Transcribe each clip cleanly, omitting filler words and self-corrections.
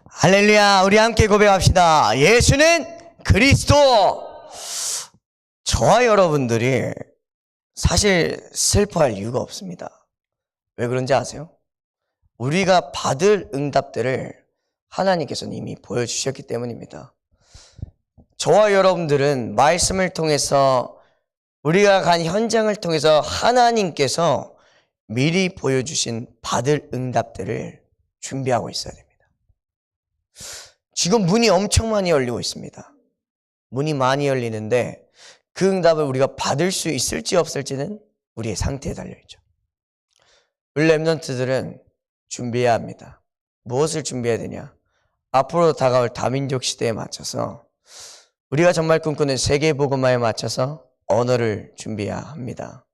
할렐루야. 우리 함께 고백합시다. 예수는 그리스도. 저와 여러분들이 사실 슬퍼할 이유가 없습니다. 왜 그런지 아세요? 우리가 받을 응답들을 하나님께서는 이미 보여주셨기 때문입니다. 저와 여러분들은 말씀을 통해서, 우리가 간 현장을 통해서 하나님께서 미리 보여주신 받을 응답들을 준비하고 있어야 됩니다. 지금 문이 엄청 많이 열리고 있습니다. 문이 많이 열리는데 그 응답을 우리가 받을 수 있을지 없을지는 우리의 상태에 달려있죠. 우리 렘넌트들은 준비해야 합니다. 무엇을 준비해야 되냐? 앞으로 다가올 다민족 시대에 맞춰서, 우리가 정말 꿈꾸는 세계복음화에 맞춰서 언어를 준비해야 합니다.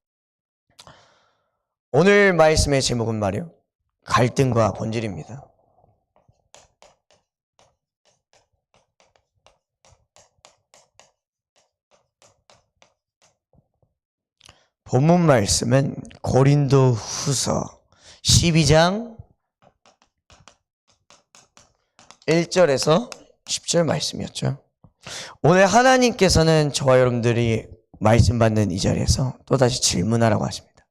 오늘 말씀의 제목은 말이요, 갈등과 본질입니다. 본문 말씀은 고린도 후서 12장 1절에서 10절 말씀이었죠. 오늘 하나님께서는 저와 여러분들이 말씀 받는 이 자리에서 또다시 질문하라고 하십니다.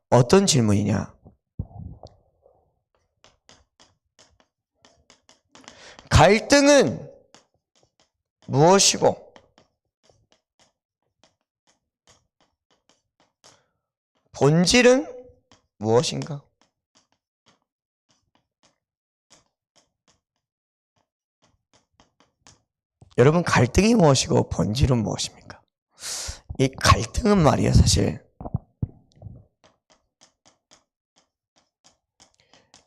어떤 질문이냐? 갈등은 무엇이고 본질은 무엇인가? 여러분, 갈등이 무엇이고 본질은 무엇입니까? 이 갈등은 말이야, 사실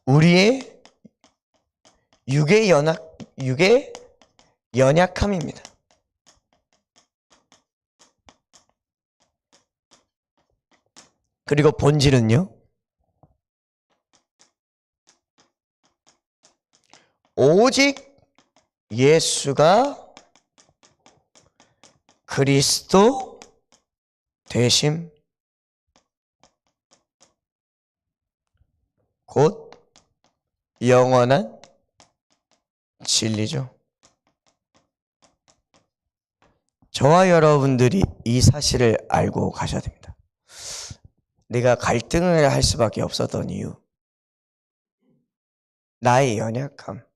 우리의 육의 연약함입니다. 그리고 본질은요, 오직 예수가 그리스도 되심, 곧 영원한 진리죠. 저와 여러분들이 이 사실을 알고 가셔야 됩니다. 내가 갈등을 할 수밖에 없었던 이유, 나의 연약함,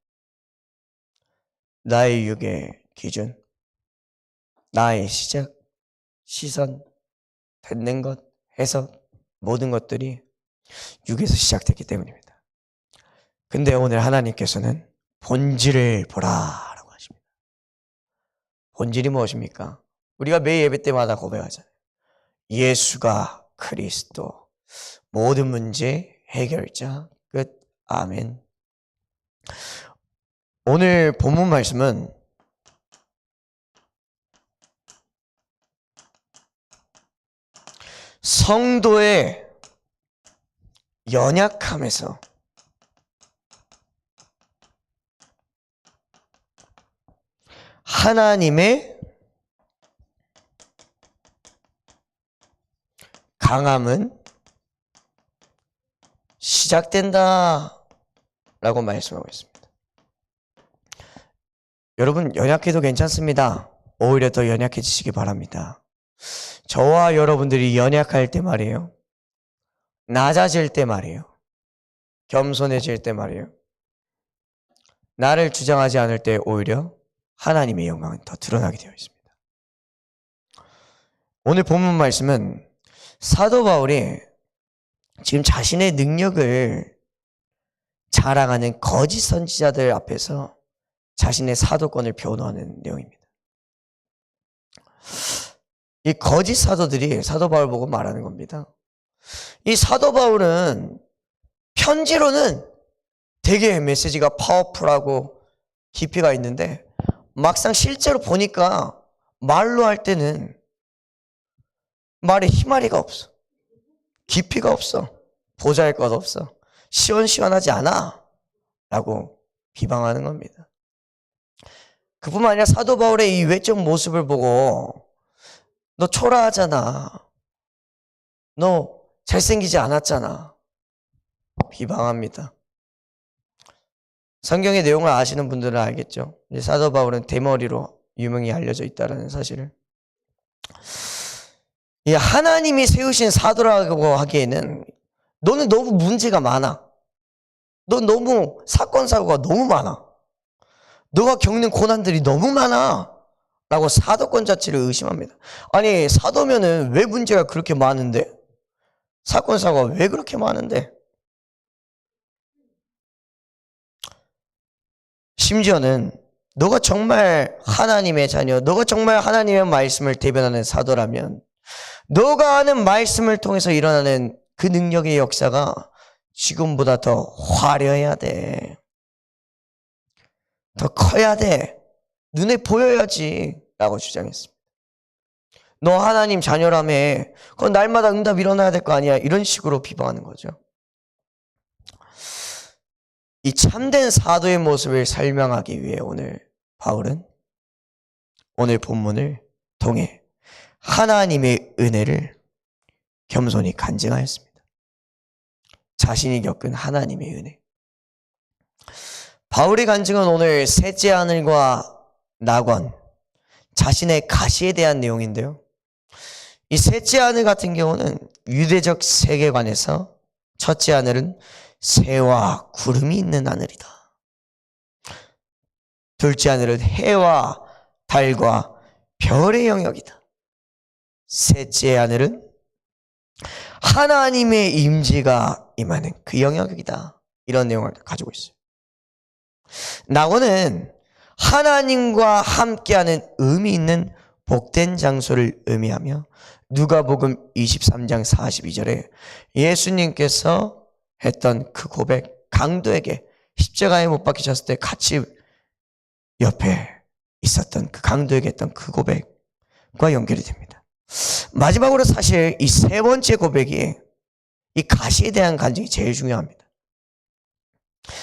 나의 육의 기준, 나의 시작, 시선, 듣는 것, 해석, 모든 것들이 육에서 시작됐기 때문입니다. 근데 오늘 하나님께서는 본질을 보라라고 하십니다. 본질이 무엇입니까? 우리가 매 예배 때마다 고백하잖아요. 예수가 그리스도, 모든 문제 해결자, 끝, 아멘. 오늘 본문 말씀은 성도의 연약함에서 하나님의 강함은 시작된다 라고 말씀하고 있습니다. 여러분, 연약해도 괜찮습니다. 오히려 더 연약해지시기 바랍니다. 저와 여러분들이 연약할 때 말이에요, 낮아질 때 말이에요, 겸손해질 때 말이에요, 나를 주장하지 않을 때 오히려 하나님의 영광은 더 드러나게 되어 있습니다. 오늘 본문 말씀은 사도 바울이 지금 자신의 능력을 자랑하는 거짓 선지자들 앞에서 자신의 사도권을 변호하는 내용입니다. 이 거짓 사도들이 사도 바울 보고 말하는 겁니다. 이 사도 바울은 편지로는 되게 메시지가 파워풀하고 깊이가 있는데 막상 실제로 보니까 말로 할 때는 말에 힘아리가 없어. 깊이가 없어. 보잘것 없어. 시원시원하지 않아. 라고 비방하는 겁니다. 그뿐만 아니라 사도 바울의 이 외적 모습을 보고 너 초라하잖아. 너 잘생기지 않았잖아. 비방합니다. 성경의 내용을 아시는 분들은 알겠죠. 이제 사도 바울은 대머리로 유명히 알려져 있다는 사실을. 이 하나님이 세우신 사도라고 하기에는 너는 너무 문제가 많아. 너 너무 사건 사고가 너무 많아. 너가 겪는 고난들이 너무 많아. 라고 사도권 자체를 의심합니다. 아니, 사도면은 왜 문제가 그렇게 많은데? 사건 사고가 왜 그렇게 많은데? 심지어는 너가 정말 하나님의 자녀, 너가 정말 하나님의 말씀을 대변하는 사도라면 너가 아는 말씀을 통해서 일어나는 그 능력의 역사가 지금보다 더 화려해야 돼. 더 커야 돼. 눈에 보여야지. 라고 주장했습니다. 너 하나님 자녀라며. 그건 날마다 응답 일어나야 될 거 아니야. 이런 식으로 비방하는 거죠. 이 참된 사도의 모습을 설명하기 위해 오늘 바울은 오늘 본문을 통해 하나님의 은혜를 겸손히 간증하였습니다. 자신이 겪은 하나님의 은혜. 바울의 간증은 오늘 셋째 하늘과 낙원, 자신의 가시에 대한 내용인데요. 이 셋째 하늘 같은 경우는 유대적 세계관에서 첫째 하늘은 새와 구름이 있는 하늘이다. 둘째 하늘은 해와 달과 별의 영역이다. 셋째 하늘은 하나님의 임재가 임하는 그 영역이다. 이런 내용을 가지고 있어요. 낙원은 하나님과 함께하는 의미 있는 복된 장소를 의미하며 누가복음 23장 42절에 예수님께서 했던 그 고백, 강도에게 십자가에 못 박히셨을 때 같이 옆에 있었던 그 강도에게 했던 그 고백과 연결이 됩니다. 마지막으로 사실 이 세 번째 고백이 이 가시에 대한 간증이 제일 중요합니다.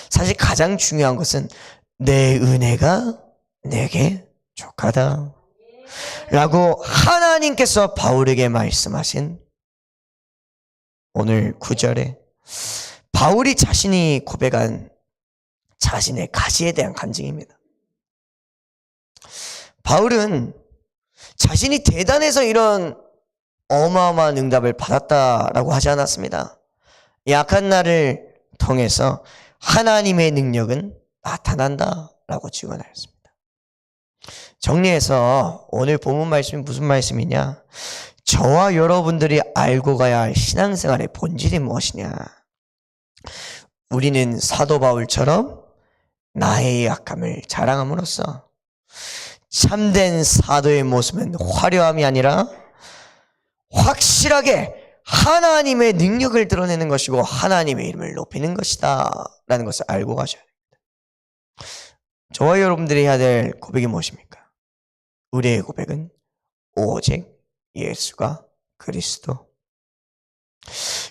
사실 가장 중요한 것은 내 은혜가 내게 족하다 라고 하나님께서 바울에게 말씀하신 오늘 9절에 바울이 자신이 고백한 자신의 가시에 대한 간증입니다. 바울은 자신이 대단해서 이런 어마어마한 응답을 받았다라고 하지 않았습니다. 약한 나를 통해서 하나님의 능력은 나타난다라고 증언하였습니다. 정리해서 오늘 본문 말씀이 무슨 말씀이냐? 저와 여러분들이 알고 가야 할 신앙생활의 본질이 무엇이냐? 우리는 사도 바울처럼 나의 약함을 자랑함으로써 참된 사도의 모습은 화려함이 아니라 확실하게 하나님의 능력을 드러내는 것이고 하나님의 이름을 높이는 것이다 라는 것을 알고 가셔야 됩니다. 저와 여러분들이 해야 될 고백이 무엇입니까? 우리의 고백은 오직 예수가 그리스도,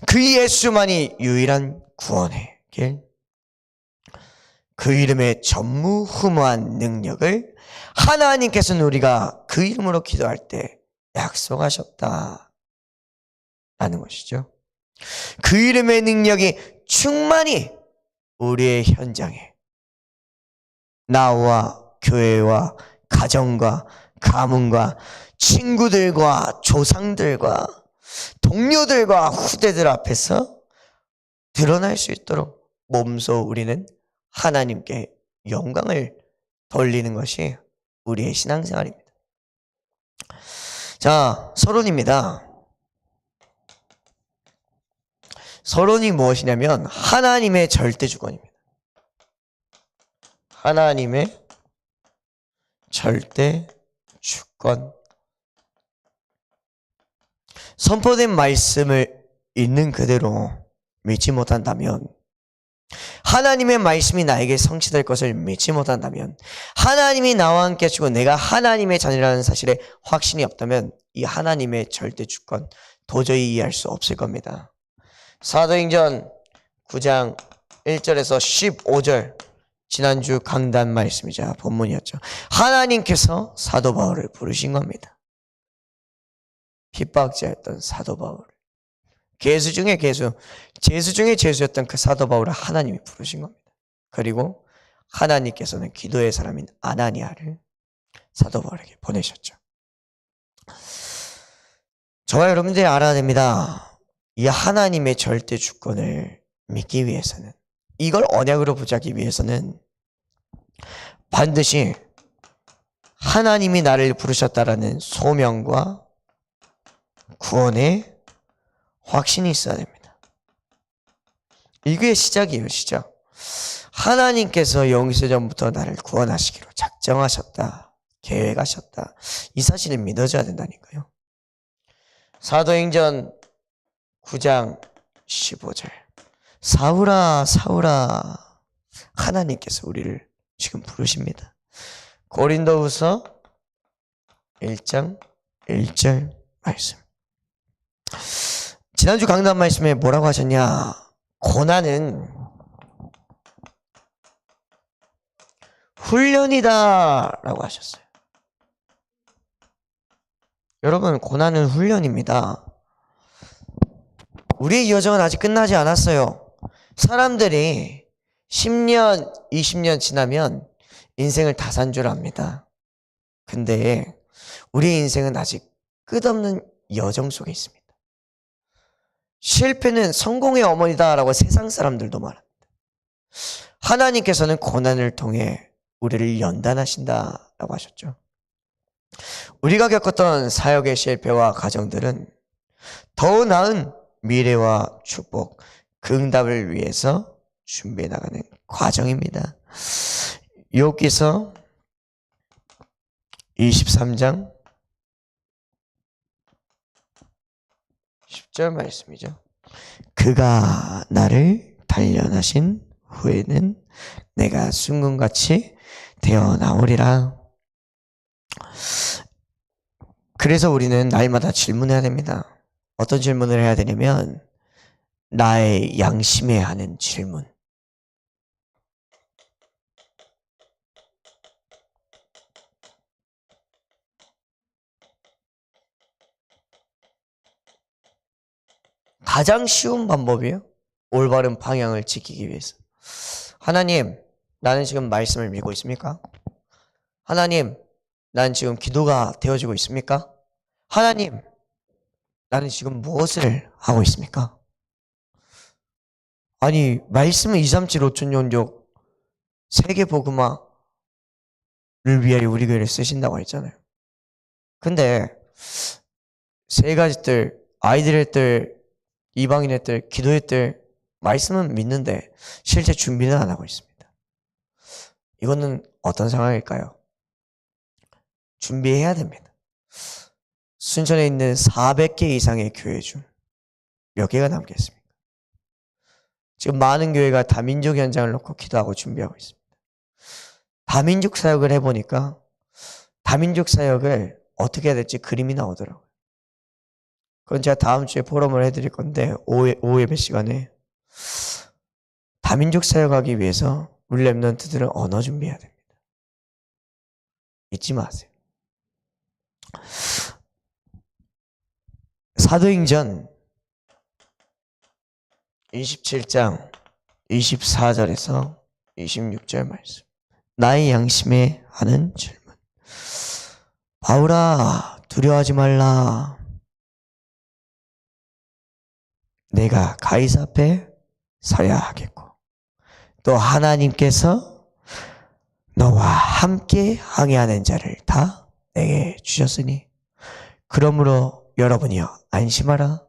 그 예수만이 유일한 구원의 길, 그 이름의 전무후무한 능력을 하나님께서는 우리가 그 이름으로 기도할 때 약속하셨다 라는 것이죠. 그 이름의 능력이 충만히 우리의 현장에 나와 교회와 가정과 가문과 친구들과 조상들과 동료들과 후대들 앞에서 드러날 수 있도록 몸소 우리는 하나님께 영광을 돌리는 것이 우리의 신앙생활입니다. 자, 서론입니다. 서론이 무엇이냐면 하나님의 절대 주권입니다. 하나님의 절대 주권. 선포된 말씀을 있는 그대로 믿지 못한다면, 하나님의 말씀이 나에게 성취될 것을 믿지 못한다면, 하나님이 나와 함께 하시고 내가 하나님의 자녀라는 사실에 확신이 없다면 이 하나님의 절대 주권 도저히 이해할 수 없을 겁니다. 사도행전 9장 1절에서 15절, 지난주 강단 말씀이자 본문이었죠. 하나님께서 사도 바울을 부르신 겁니다. 핍박자였던 사도 바울을, 괴수 중에 괴수, 죄수 중에 죄수였던 그 사도 바울을 하나님이 부르신 겁니다. 그리고 하나님께서는 기도의 사람인 아나니아를 사도 바울에게 보내셨죠. 저와 여러분들이 알아야 됩니다. 이 하나님의 절대 주권을 믿기 위해서는, 이걸 언약으로 붙잡기 위해서는 반드시 하나님이 나를 부르셨다라는 소명과 구원의 확신이 있어야 됩니다. 이게 시작이에요, 시작. 하나님께서 영세전부터 나를 구원하시기로 작정하셨다, 계획하셨다. 이 사실을 믿어줘야 된다니까요. 사도행전 9장 15절. 사울아, 사울아, 하나님께서 우리를 지금 부르십니다. 고린도후서 1장 1절 말씀. 지난주 강단 말씀에 뭐라고 하셨냐? 고난은 훈련이다 라고 하셨어요. 여러분, 고난은 훈련입니다. 우리의 여정은 아직 끝나지 않았어요. 사람들이 10년, 20년 지나면 인생을 다 산 줄 압니다. 근데 우리의 인생은 아직 끝없는 여정 속에 있습니다. 실패는 성공의 어머니다라고 세상 사람들도 말합니다. 하나님께서는 고난을 통해 우리를 연단하신다라고 하셨죠. 우리가 겪었던 사역의 실패와 가정들은 더 나은 미래와 축복, 그 응답을 위해서 준비해 나가는 과정입니다. 욥기서 23장 10절 말씀이죠. 그가 나를 단련하신 후에는 내가 순금같이 되어 나오리라. 그래서 우리는 날마다 질문해야 됩니다. 어떤 질문을 해야 되냐면 나의 양심에 하는 질문. 가장 쉬운 방법이에요. 올바른 방향을 지키기 위해서. 하나님, 나는 지금 말씀을 믿고 있습니까? 하나님, 난 지금 기도가 되어지고 있습니까? 하나님, 나는 지금 무엇을 하고 있습니까? 아니, 말씀은 237 5천 연족 세계 복음화를 위하여 우리 교회를 쓰신다고 했잖아요. 근데 세 가지 뜰, 아이들의 뜰, 이방인의 뜰, 기도의 뜰, 말씀은 믿는데 실제 준비는 안 하고 있습니다. 이거는 어떤 상황일까요? 준비해야 됩니다. 순천에 있는 400개 이상의 교회 중 몇 개가 남겠습니까? 지금 많은 교회가 다민족 현장을 놓고 기도하고 준비하고 있습니다. 다민족 사역을 해보니까 다민족 사역을 어떻게 해야 될지 그림이 나오더라고요. 그건 제가 다음 주에 포럼을 해드릴 건데 오후 예배 시간에 다민족 사역하기 위해서 우리 랩런트들은 언어 준비해야 됩니다. 잊지 마세요. 사도행전 27장 24절에서 26절 말씀. 나의 양심에 하는 질문. 바울아, 두려워하지 말라. 내가 가이사 앞에 서야 하겠고 또 하나님께서 너와 함께 항해하는 자를 다 내게 주셨으니 그러므로 여러분이여 안심하라.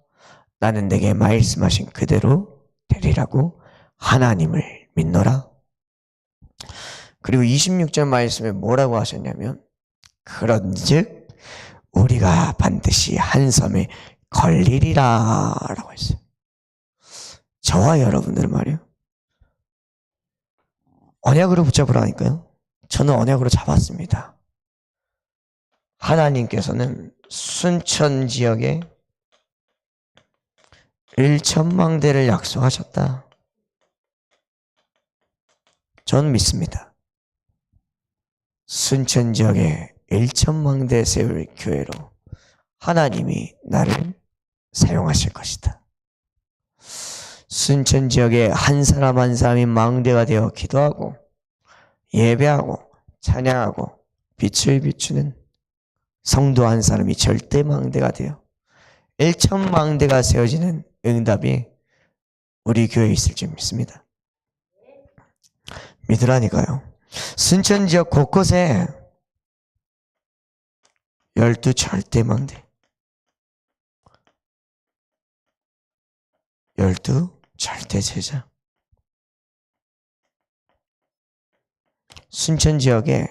나는 내게 말씀하신 그대로 되리라고 하나님을 믿노라. 그리고 26절 말씀에 뭐라고 하셨냐면 그런즉 우리가 반드시 한 섬에 걸리리라 라고 했어요. 저와 여러분들 말이에요. 언약으로 붙잡으라니까요. 저는 언약으로 잡았습니다. 하나님께서는 순천 지역에 1,000망대를 약속하셨다. 저는 믿습니다. 순천 지역에 1,000망대 세울 교회로 하나님이 나를 사용하실 것이다. 순천 지역에 한 사람 한 사람이 망대가 되어 기도하고 예배하고 찬양하고 빛을 비추는 성도 한 사람이 절대 망대가 되어 1,000망대가 세워지는 응답이 우리 교회에 있을 줄 믿습니다. 믿으라니까요. 순천 지역 곳곳에 12 절대망대, 12 절대제자. 순천 지역에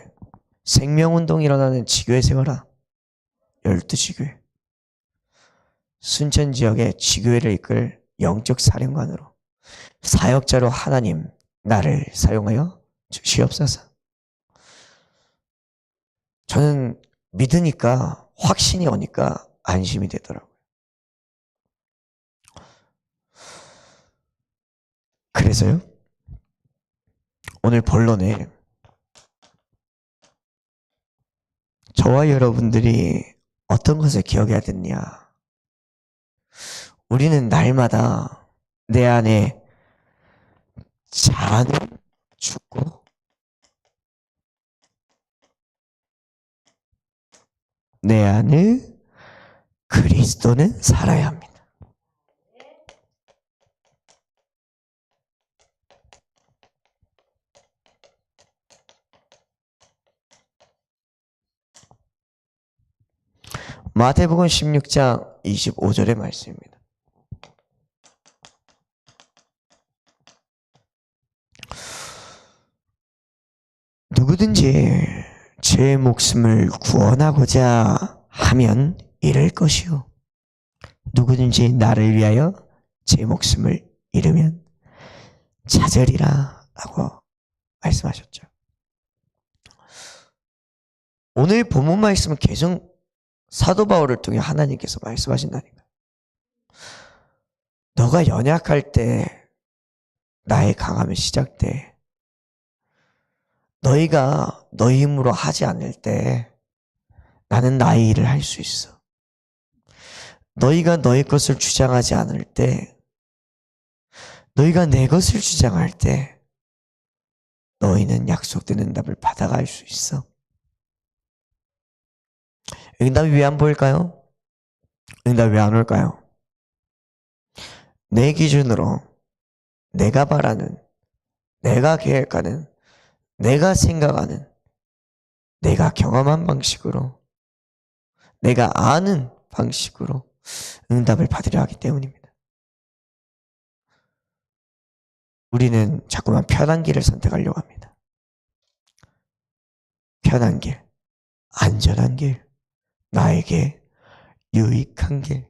생명운동이 일어나는 지교회 세워라. 12지교회. 순천 지역에 지교회를 이끌 영적 사령관으로 사역자로 하나님 나를 사용하여 주시옵소서. 저는 믿으니까 확신이 오니까 안심이 되더라고요. 그래서요, 오늘 본론에 저와 여러분들이 어떤 것을 기억해야 되느냐. 우리는 날마다 내 안에 자아는 죽고 내 안에 그리스도는 살아야 합니다. 마태복음 16장 25절의 말씀입니다. 누구든지 제 목숨을 구원하고자 하면 잃을 것이요, 누구든지 나를 위하여 제 목숨을 잃으면 찾으리라 라고 말씀하셨죠. 오늘 본문 말씀은 계속 사도 바울을 통해 하나님께서 말씀하신다니까요. 너가 연약할 때 나의 강함이 시작돼. 너희가 너희 힘으로 하지 않을 때 나는 나의 일을 할 수 있어. 너희가 너희 것을 주장하지 않을 때, 너희가 내 것을 주장할 때 너희는 약속된 응답을 받아갈 수 있어. 응답이 왜 안 보일까요? 응답이 왜 안 올까요? 내 기준으로 내가 바라는, 내가 계획하는, 내가 생각하는, 내가 경험한 방식으로, 내가 아는 방식으로 응답을 받으려 하기 때문입니다. 우리는 자꾸만 편한 길을 선택하려고 합니다. 편한 길, 안전한 길, 나에게 유익한 길.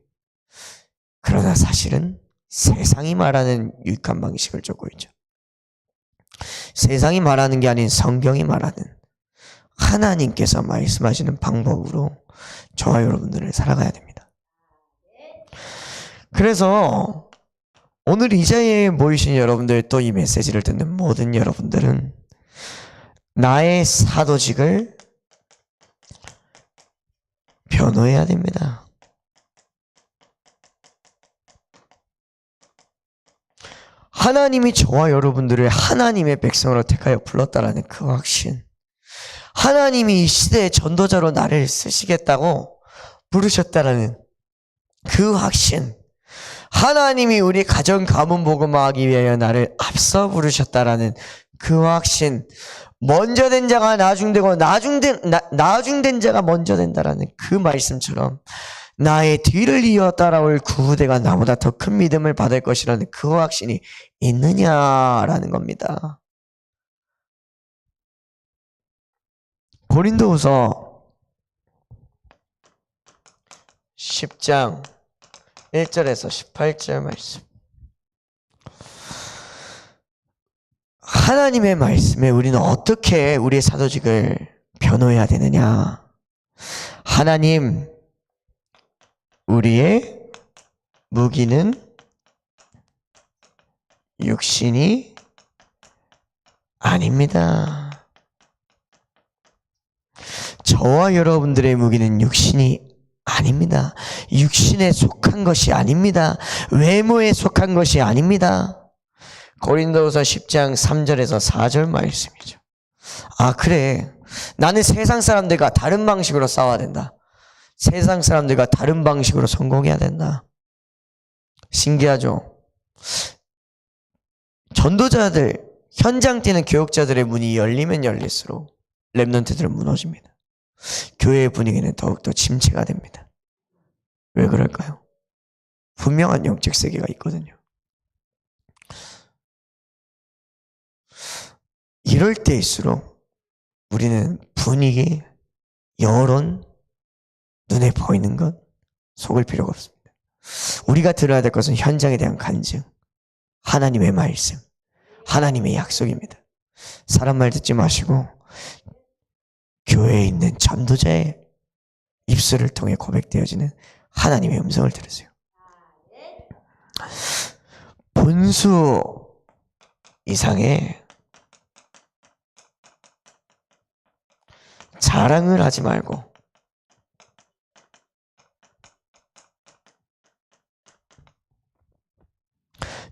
그러나 사실은 세상이 말하는 유익한 방식을 쫓고 있죠. 세상이 말하는 게 아닌 성경이 말하는, 하나님께서 말씀하시는 방법으로 저와 여러분들을 살아가야 됩니다. 그래서 오늘 이 자리에 모이신 여러분들, 또 이 메시지를 듣는 모든 여러분들은 나의 사도직을 변호해야 됩니다. 하나님이 저와 여러분들을 하나님의 백성으로 택하여 불렀다라는 그 확신, 하나님이 이 시대의 전도자로 나를 쓰시겠다고 부르셨다라는 그 확신, 하나님이 우리 가정 가문 복음화하기 위하여 나를 앞서 부르셨다라는 그 확신, 먼저 된 자가 나중되고 나중된 자가 먼저 된다라는 그 말씀처럼 나의 뒤를 이어 따라올 그 후대가 나보다 더 큰 믿음을 받을 것이라는 그 확신이 있느냐라는 겁니다. 고린도후서 10장 1절에서 18절 말씀. 하나님의 말씀에 우리는 어떻게 우리의 사도직을 변호해야 되느냐. 하나님, 우리의 무기는 육신이 아닙니다. 저와 여러분들의 무기는 육신이 아닙니다. 육신에 속한 것이 아닙니다. 외모에 속한 것이 아닙니다. 고린도후서 10장 3절에서 4절 말씀이죠. 아, 그래. 나는 세상 사람들과 다른 방식으로 싸워야 된다. 세상 사람들과 다른 방식으로 성공해야 된다. 신기하죠? 전도자들, 현장 뛰는 교역자들의 문이 열리면 열릴수록 랩넌트들은 무너집니다. 교회의 분위기는 더욱더 침체가 됩니다. 왜 그럴까요? 분명한 영적 세계가 있거든요. 이럴 때일수록 우리는 분위기, 여론, 눈에 보이는 것 속을 필요가 없습니다. 우리가 들어야 될 것은 현장에 대한 간증, 하나님의 말씀, 하나님의 약속입니다. 사람 말 듣지 마시고 교회에 있는 전도자의 입술을 통해 고백되어지는 하나님의 음성을 들으세요. 분수 이상의 자랑을 하지 말고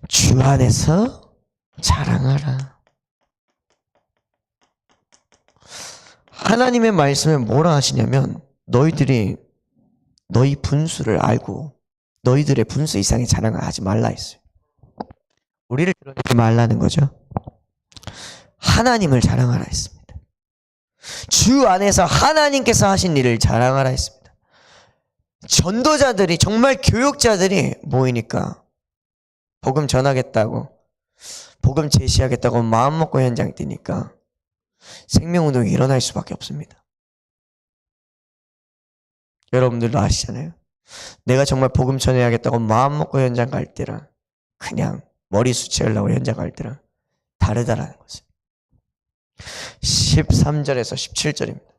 주 안에서 자랑하라. 하나님의 말씀에 뭐라 하시냐면 너희들이 너희 분수를 알고 너희들의 분수 이상의 자랑을 하지 말라 했어요. 우리를 드러내지 말라는 거죠. 하나님을 자랑하라 했습니다. 주 안에서 하나님께서 하신 일을 자랑하라 했습니다. 전도자들이 정말 교육자들이 모이니까 복음 전하겠다고 복음 제시하겠다고 마음먹고 현장 뛰니까 생명운동이 일어날 수밖에 없습니다. 여러분들도 아시잖아요. 내가 정말 복음 전해야겠다고 마음먹고 현장 갈 때랑 그냥 머리숱 채우려고 현장 갈 때랑 다르다라는 거죠. 13절에서 17절입니다.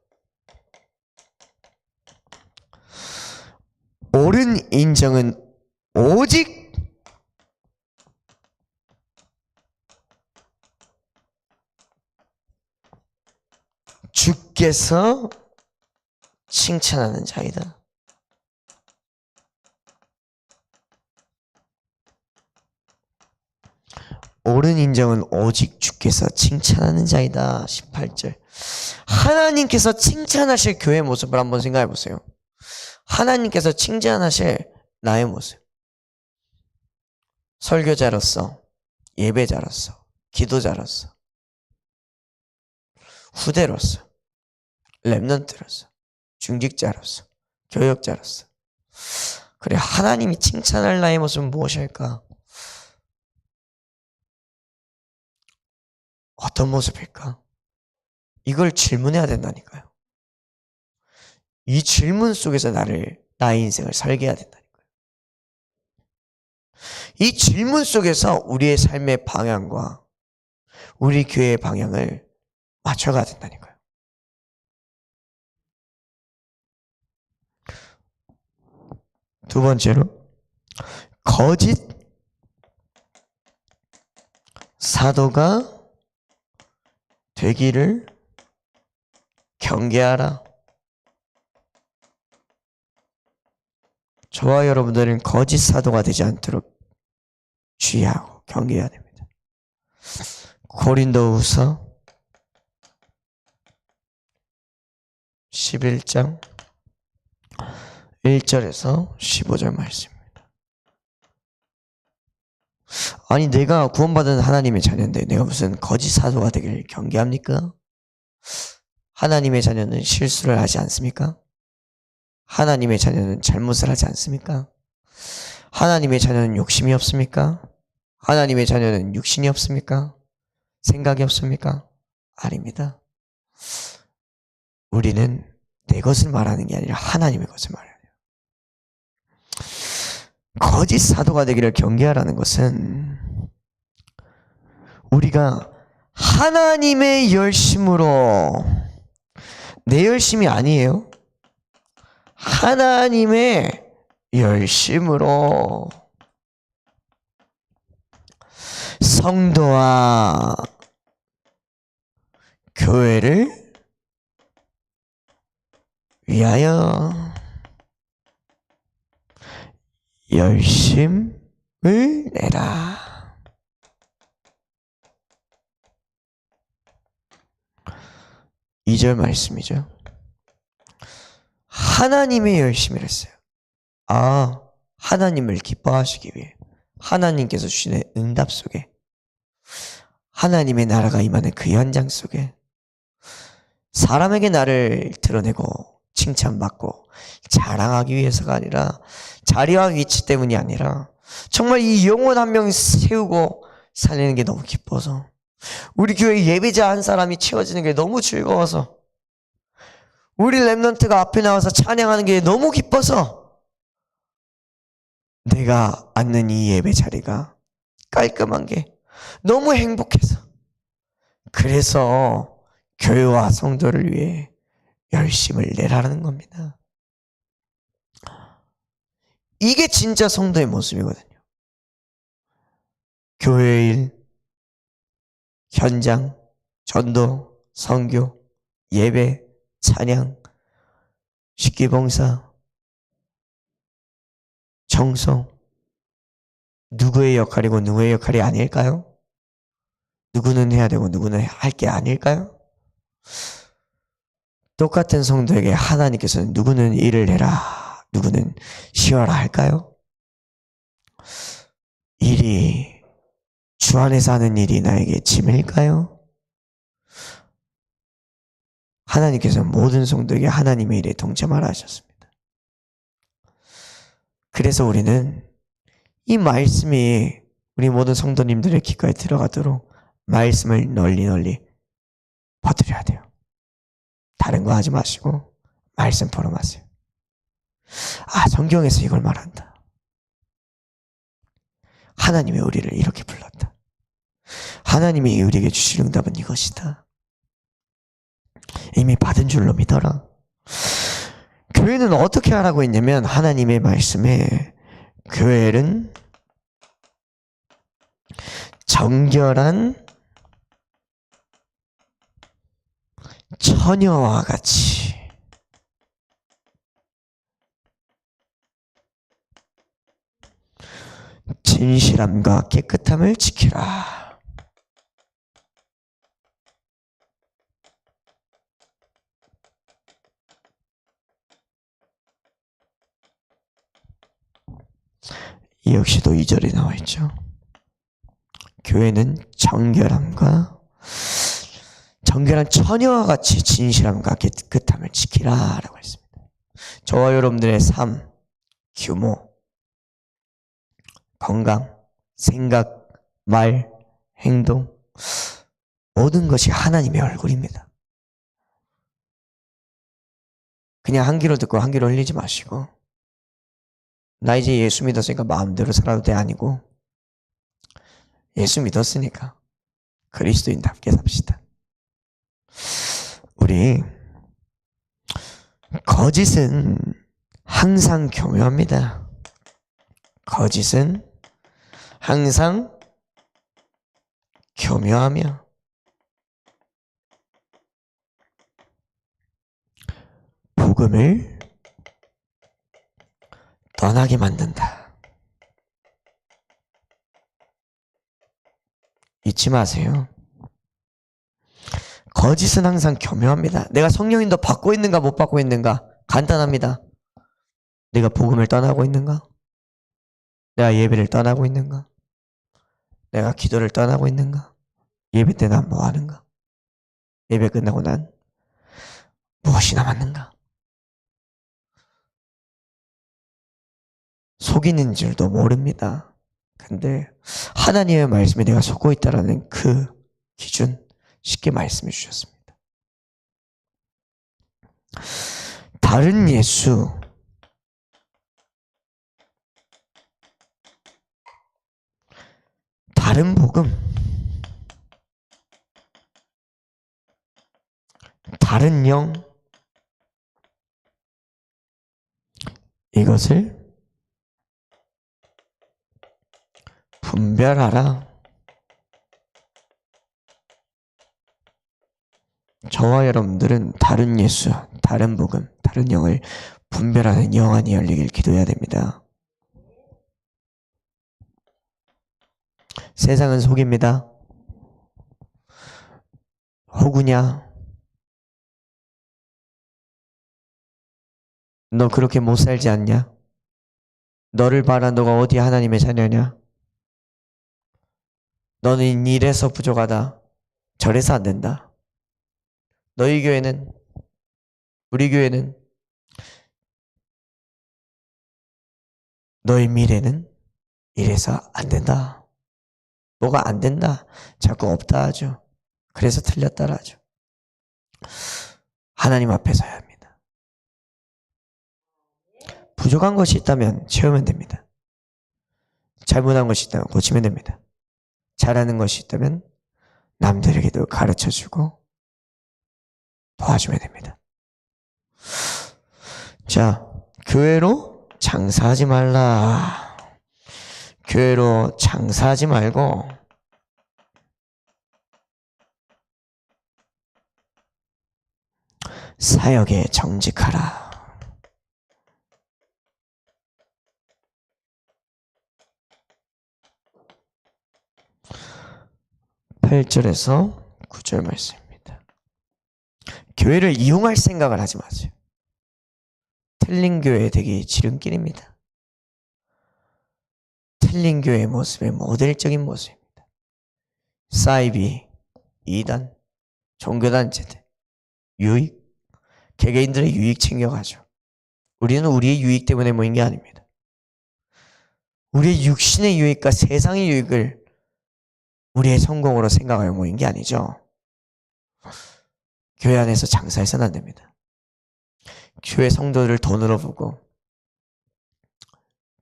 옳은 인정은 오직 주께서 칭찬하는 자이다. 옳은 인정은 오직 주께서 칭찬하는 자이다. 18절. 하나님께서 칭찬하실 교회의 모습을 한번 생각해 보세요. 하나님께서 칭찬하실 나의 모습. 설교자로서, 예배자로서, 기도자로서, 후대로서, 랩넌트로서, 중직자로서, 교역자로서. 그래, 하나님이 칭찬할 나의 모습은 무엇일까? 어떤 모습일까? 이걸 질문해야 된다니까요. 이 질문 속에서 나의 인생을 설계해야 된다니까요. 이 질문 속에서 우리의 삶의 방향과 우리 교회의 방향을 맞춰가야 된다니까요. 두 번째로, 거짓 사도가 되기를 경계하라. 저와 여러분들은 거짓 사도가 되지 않도록 주의하고 경계해야 됩니다. 고린도후서 11장 1절에서 15절 말씀입니다. 아니, 내가 구원받은 하나님의 자녀인데 내가 무슨 거짓 사도가 되기를 경계합니까? 하나님의 자녀는 실수를 하지 않습니까? 하나님의 자녀는 잘못을 하지 않습니까? 하나님의 자녀는 욕심이 없습니까? 하나님의 자녀는 육신이 없습니까? 생각이 없습니까? 아닙니다. 우리는 내 것을 말하는 게 아니라 하나님의 것을 말해야 돼요. 거짓 사도가 되기를 경계하라는 것은 우리가 하나님의 열심으로, 내 열심이 아니에요. 하나님의 열심으로 성도와 교회를 위하여 열심을 내라. 2절 말씀이죠. 하나님의 열심을 했어요. 하나님을 기뻐하시기 위해 하나님께서 주시는 응답 속에 하나님의 나라가 임하는 그 현장 속에 사람에게 나를 드러내고 칭찬받고 자랑하기 위해서가 아니라 자리와 위치 때문이 아니라 정말 이 영혼 한 명 세우고 살리는 게 너무 기뻐서 우리 교회 예배자 한 사람이 채워지는 게 너무 즐거워서 우리 랩런트가 앞에 나와서 찬양하는 게 너무 기뻐서 내가 앉는 이 예배 자리가 깔끔한 게 너무 행복해서 그래서 교회와 성도를 위해 열심을 내라는 겁니다. 이게 진짜 성도의 모습이거든요. 교회 일, 현장, 전도, 선교, 예배, 찬양, 식기봉사, 청소 누구의 역할이고 누구의 역할이 아닐까요? 누구는 해야 되고 누구는 할 게 아닐까요? 똑같은 성도에게 하나님께서는 누구는 일을 해라, 누구는 쉬어라 할까요? 일이 주 안에서 하는 일이 나에게 짐일까요? 하나님께서는 모든 성도에게 하나님의 일에 동참하라 하셨습니다. 그래서 우리는 이 말씀이 우리 모든 성도님들의 귓가에 들어가도록 말씀을 널리 퍼뜨려야 돼요. 다른 거 하지 마시고 말씀 풀어마세요. 성경에서 이걸 말한다. 하나님이 우리를 이렇게 불렀다. 하나님이 우리에게 주실 응답은 이것이다. 이미 받은 줄로 믿어라. 교회는 어떻게 하라고 했냐면 하나님의 말씀에 교회는 정결한 처녀와 같이 진실함과 깨끗함을 지키라. 이 역시도 2절에 나와 있죠. 교회는 정결한 처녀와 같이 진실함과 깨끗함을 지키라 라고 했습니다. 저와 여러분들의 삶, 규모, 건강, 생각, 말, 행동 모든 것이 하나님의 얼굴입니다. 그냥 한 귀로 듣고 한 귀로 흘리지 마시고 나 이제 예수 믿었으니까 마음대로 살아도 돼 아니고 예수 믿었으니까 그리스도인답게 삽시다. 우리 거짓은 항상 교묘합니다. 거짓은 항상 교묘하며 복음을 떠나게 만든다. 잊지 마세요. 거짓은 항상 교묘합니다. 내가 성령인도 받고 있는가 못 받고 있는가 간단합니다. 내가 복음을 떠나고 있는가? 내가 예배를 떠나고 있는가? 내가 기도를 떠나고 있는가? 예배 때 난 뭐 하는가? 예배 끝나고 난 무엇이 남았는가? 속이는 줄도 모릅니다. 근데 하나님의 말씀에 내가 속고 있다라는 그 기준 쉽게 말씀해 주셨습니다. 다른 예수, 다른 복음, 다른 영, 이것을 분별하라. 저와 여러분들은 다른 예수, 다른 복음, 다른 영을 분별하는 영안이 열리길 기도해야 됩니다. 세상은 속입니다. 호구냐, 너 그렇게 못 살지 않냐? 너를 봐라. 너가 어디 하나님의 자녀냐? 너는 이래서 부족하다. 저래서 안 된다. 너희 교회는, 우리 교회는, 너희 미래는 이래서 안 된다. 뭐가 안 된다. 자꾸 없다 하죠. 그래서 틀렸다 하죠. 하나님 앞에 서야 합니다. 부족한 것이 있다면 채우면 됩니다. 잘못한 것이 있다면 고치면 됩니다. 잘하는 것이 있다면 남들에게도 가르쳐주고 도와주면 됩니다. 자, 교회로 장사하지 말라. 교회로 장사하지 말고 사역에 정직하라. 8절에서 9절 말씀입니다. 교회를 이용할 생각을 하지 마세요. 틀린 교회 되기 지름길입니다. 틀린 교회의 모습의 모델적인 모습입니다. 사이비, 이단, 종교단체들, 유익, 개개인들의 유익 챙겨가죠. 우리는 우리의 유익 때문에 모인 게 아닙니다. 우리의 육신의 유익과 세상의 유익을 우리의 성공으로 생각하여 모인 게 아니죠. 교회 안에서 장사해서는 안 됩니다. 교회 성도를 돈으로 보고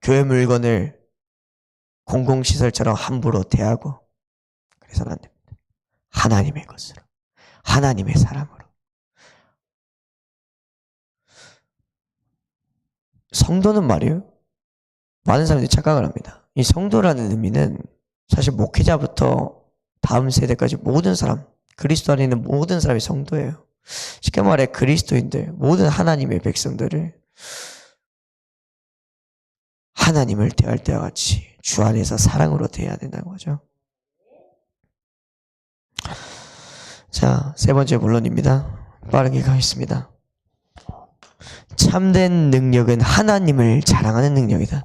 교회 물건을 공공시설처럼 함부로 대하고 그래서는 안 됩니다. 하나님의 것으로, 하나님의 사람으로. 성도는 말이에요. 많은 사람들이 착각을 합니다. 이 성도라는 의미는 사실 목회자부터 다음 세대까지 모든 사람, 그리스도 안에 있는 모든 사람이 성도예요. 쉽게 말해 그리스도인들, 모든 하나님의 백성들을 하나님을 대할 때와 같이 주 안에서 사랑으로 대해야 된다는 거죠. 자, 세 번째 본론입니다. 빠르게 가겠습니다. 참된 능력은 하나님을 자랑하는 능력이다.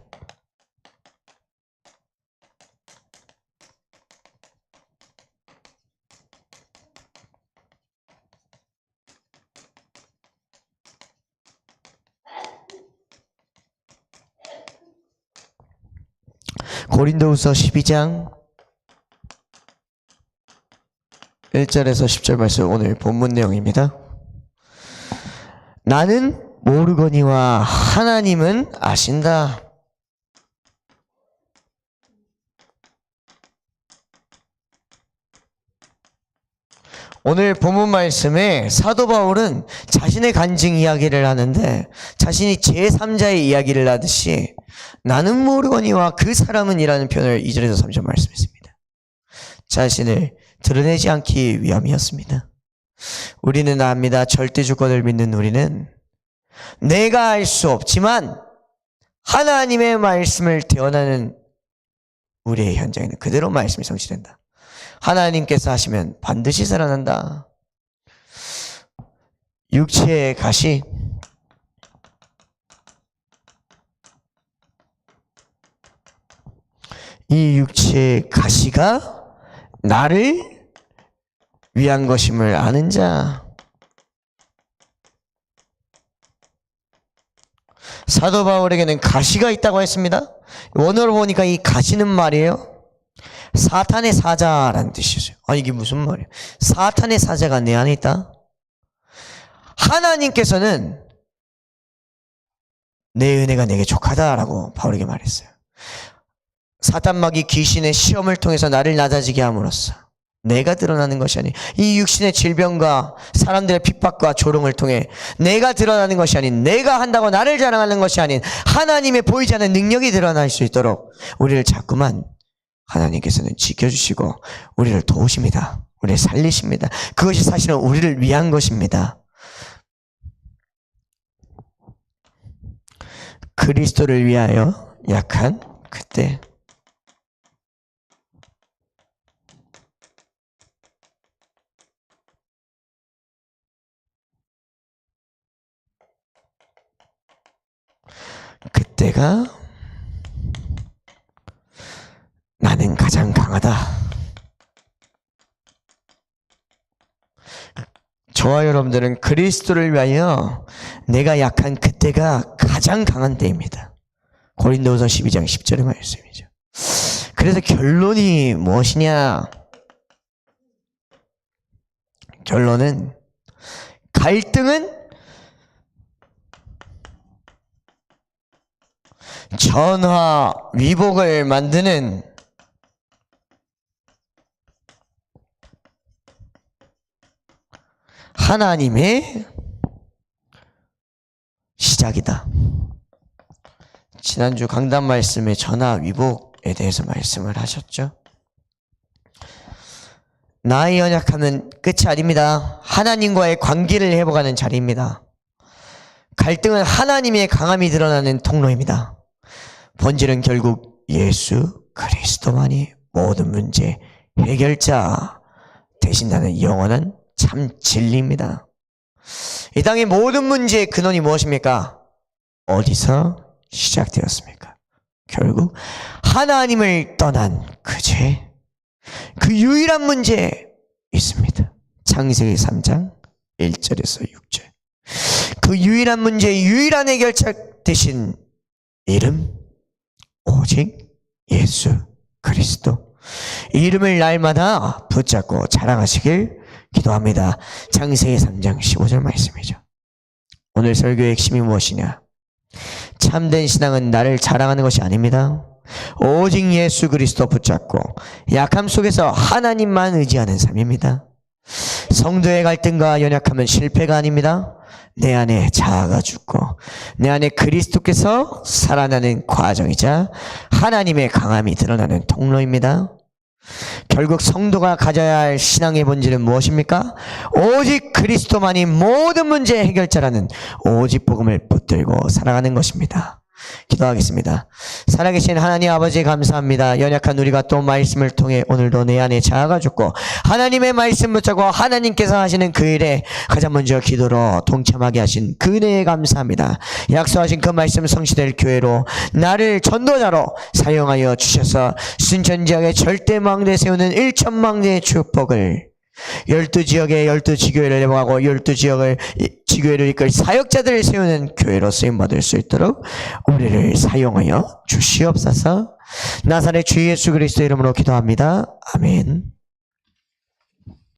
고린도후서 12장 1절에서 10절 말씀 오늘 본문 내용입니다. 나는 모르거니와 하나님은 아신다. 오늘 본문 말씀에 사도 바울은 자신의 간증 이야기를 하는데 자신이 제3자의 이야기를 하듯이 나는 모르거니와 그 사람은 이라는 표현을 2절에서 3절 말씀했습니다. 자신을 드러내지 않기 위함이었습니다. 우리는 압니다. 절대 주권을 믿는 우리는 내가 알 수 없지만 하나님의 말씀을 대언하는 우리의 현장에는 그대로 말씀이 성취된다. 하나님께서 하시면 반드시 살아난다. 육체의 가시, 이 육체의 가시가 나를 위한 것임을 아는 자. 사도 바울에게는 가시가 있다고 했습니다. 원어로 보니까 이 가시는 말이에요. 사탄의 사자라는 뜻이었어요. 이게 무슨 말이에요? 사탄의 사자가 내 안에 있다? 하나님께서는 내 은혜가 내게 족하다라고 바울에게 말했어요. 사탄마귀 귀신의 시험을 통해서 나를 낮아지게 함으로써 내가 드러나는 것이 아닌 이 육신의 질병과 사람들의 핍박과 조롱을 통해 내가 드러나는 것이 아닌 내가 한다고 나를 자랑하는 것이 아닌 하나님의 보이지 않는 능력이 드러날 수 있도록 우리를 자꾸만 하나님께서는 지켜주시고 우리를 도우십니다. 우리를 살리십니다. 그것이 사실은 우리를 위한 것입니다. 그리스도를 위하여 약한 그때 그때가 나는 가장 강하다. 저와 여러분들은 그리스도를 위하여 내가 약한 그때가 가장 강한 때입니다. 고린도후서 12장 10절의 말씀이죠. 그래서 결론이 무엇이냐? 결론은 갈등은 전화 위복을 만드는 하나님의 시작이다. 지난주 강단 말씀에 전화 위복에 대해서 말씀을 하셨죠. 나의 연약함은 끝이 아닙니다. 하나님과의 관계를 회복하는 자리입니다. 갈등은 하나님의 강함이 드러나는 통로입니다. 본질은 결국 예수 그리스도만이 모든 문제 해결자 되신다는 영원한 참 진리입니다. 이 땅의 모든 문제의 근원이 무엇입니까? 어디서 시작되었습니까? 결국 하나님을 떠난 그 죄, 그 유일한 문제에 있습니다. 창세기 3장 1절에서 6절. 그 유일한 문제의 유일한 해결자 되신 이름, 오직 예수 그리스도. 이 이름을 날마다 붙잡고 자랑하시길 기도합니다. 창세기 3장 15절 말씀이죠. 오늘 설교의 핵심이 무엇이냐? 참된 신앙은 나를 자랑하는 것이 아닙니다. 오직 예수 그리스도 붙잡고 약함 속에서 하나님만 의지하는 삶입니다. 성도의 갈등과 연약함은 실패가 아닙니다. 내 안에 자아가 죽고 내 안에 그리스도께서 살아나는 과정이자 하나님의 강함이 드러나는 통로입니다. 결국 성도가 가져야 할 신앙의 본질은 무엇입니까? 오직 그리스도만이 모든 문제의 해결자라는 오직 복음을 붙들고 살아가는 것입니다. 기도하겠습니다. 살아계신 하나님 아버지 감사합니다. 연약한 우리가 또 말씀을 통해 오늘도 내 안에 자아가 죽고 하나님의 말씀 붙잡고 하나님께서 하시는 그 일에 가장 먼저 기도로 동참하게 하신 그 은혜에 감사합니다. 약속하신 그 말씀 성취될 교회로 나를 전도자로 사용하여 주셔서 순천지역에 절대망대 세우는 1천망대의 축복을 12지역에 12지교회를 회복하고 12지역을 지교회를 이끌 사역자들을 세우는 교회로 쓰임받을 수 있도록 우리를 사용하여 주시옵소서. 나사렛 주 예수 그리스도 이름으로 기도합니다. 아멘.